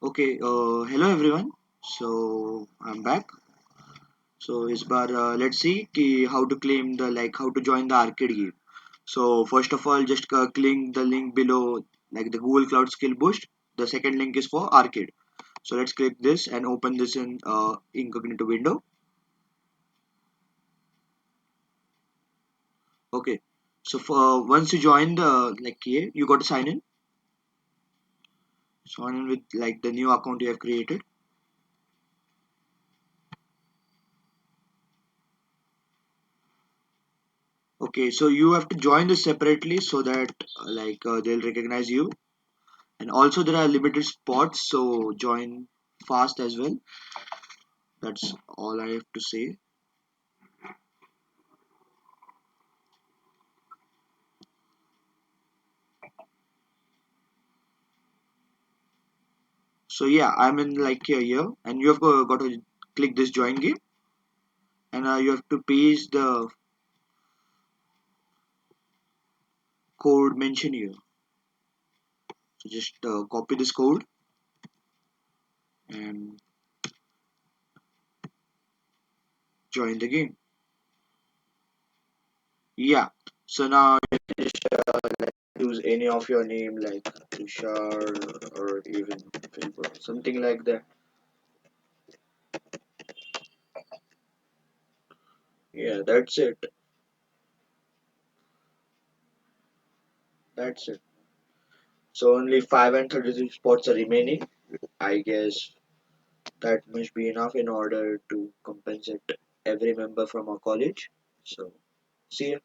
Okay, hello everyone. So I'm back. So इस बार let's see कि how to claim the how to join the arcade game. So first of all, just click the link below, like the Google Cloud Skill Boost. The second link is for arcade. So let's click this and open this in incognito window. Okay. So for once you join the here, you got to sign in. Sign in with the new account you have created. Okay, so you have to join this separately so that they'll recognize you. And also there are limited spots, so join fast as well. That's all I have to say. So yeah, I'm in here, and you have got to click this join game, and you have to paste the code mentioned here. So just copy this code and join the game. Yeah. So now use any of your name like Tushar or even Filbert, something like that. Yeah, that's it. That's it. So only 5 and 33 spots are remaining. I guess that must be enough in order to compensate every member from our college. So, see ya.